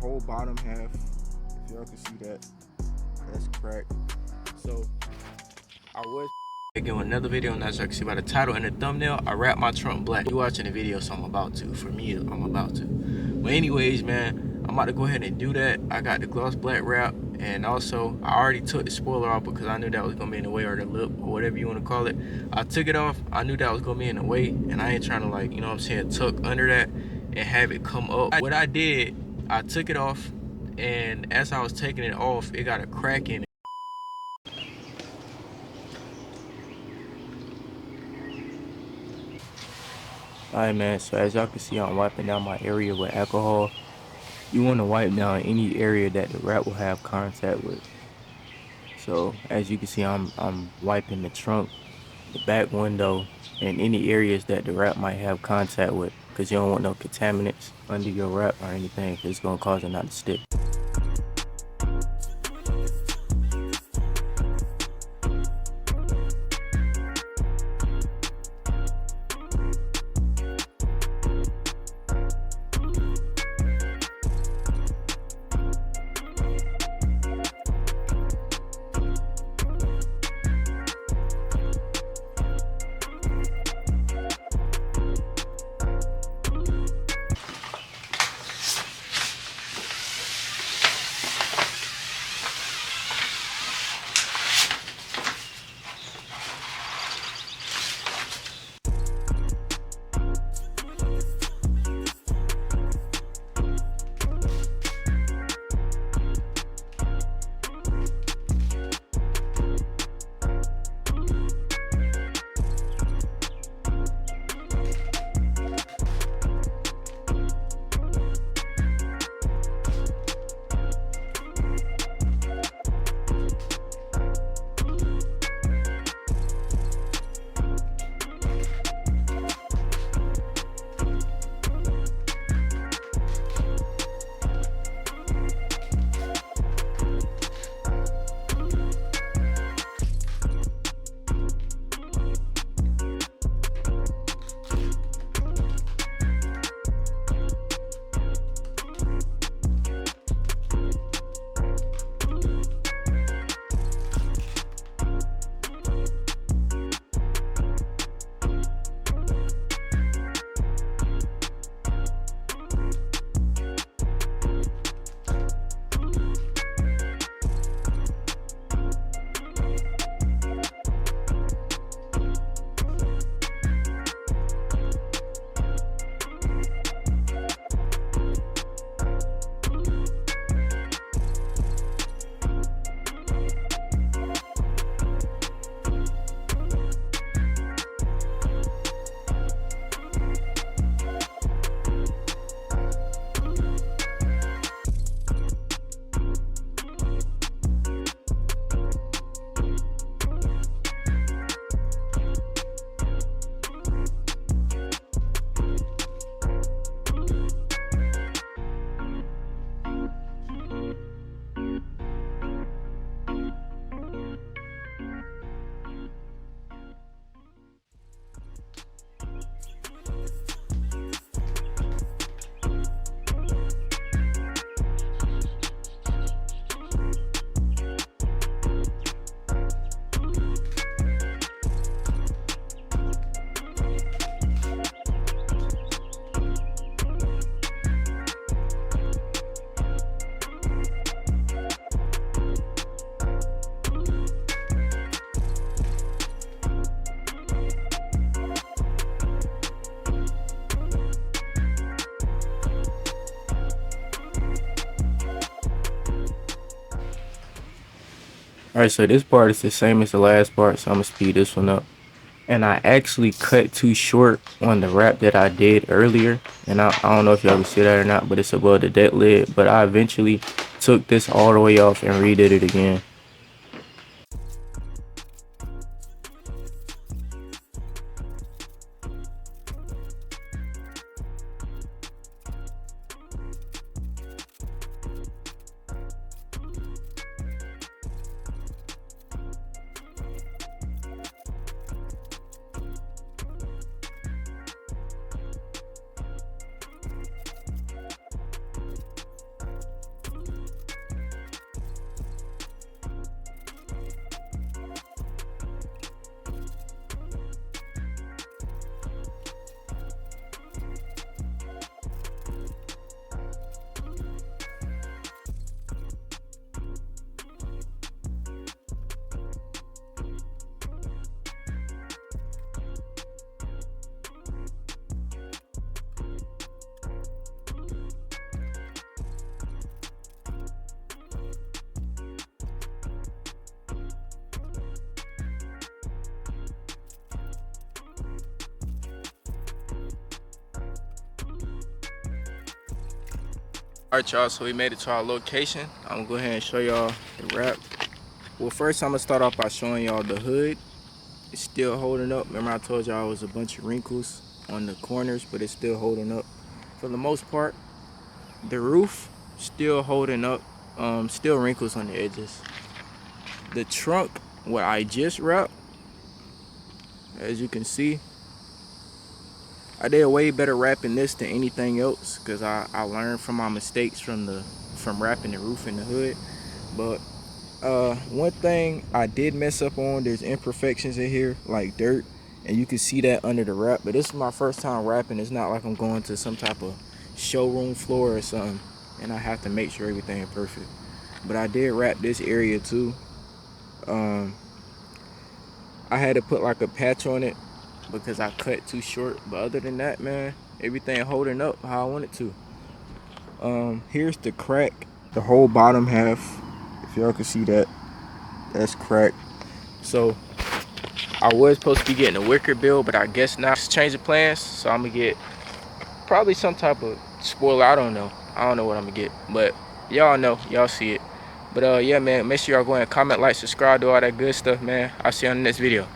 whole bottom half, if y'all can see that, that's cracked. So I was again with another video, and as you can see by the title and the thumbnail, I wrapped my trunk black. You watching the video, so I'm about to. For me, I'm about to. But anyways, man, I'm about to go ahead and do that. I got the gloss black wrap, and also I already took the spoiler off because I knew that was gonna be in the way, or the lip, or whatever you want to call it. I took it off. I knew that was gonna be in the way, and I ain't trying to, like, you know what I'm saying, tuck under that and have it come up. What I did, I took it off, and as I was taking it off, it got a crack in it. Alright, man, so as y'all can see, I'm wiping down my area with alcohol. You want to wipe down any area that the wrap will have contact with. So as you can see, I'm wiping the trunk, the back window, and any areas that the wrap might have contact with, because you don't want no contaminants under your wrap or anything, because it's going to cause it not to stick. Alright, so this part is the same as the last part, so I'm gonna speed this one up. And I actually cut too short on the wrap that I did earlier, and I don't know if y'all can see that or not, but it's above the deck lid. But I eventually took this all the way off and redid it again. Alright y'all, so we made it to our location. I'm gonna go ahead and show y'all the wrap. Well, first I'm gonna start off by showing y'all the hood. It's still holding up. Remember I told y'all it was a bunch of wrinkles on the corners, but it's still holding up for the most part. The roof still holding up, still wrinkles on the edges. The trunk, what I just wrapped, as you can see, I did way better wrapping this than anything else because I learned from my mistakes from wrapping the roof and the hood. But one thing I did mess up on, there's imperfections in here like dirt, and you can see that under the wrap. But this is my first time wrapping. It's not like I'm going to some type of showroom floor or something and I have to make sure everything is perfect. But I did wrap this area too. I had to put like a patch on it because I cut too short, but other than that, man, everything holding up how I want it to. Here's the crack, the whole bottom half, if y'all can see that, that's cracked. So I was supposed to be getting a wicker bill, but I guess not. Just change the plans, so I'm gonna get probably some type of spoiler. I don't know what I'm gonna get, but y'all know, y'all see it. But yeah, man, make sure y'all go ahead and comment, like, subscribe, do all that good stuff, man. I'll see you on the next video.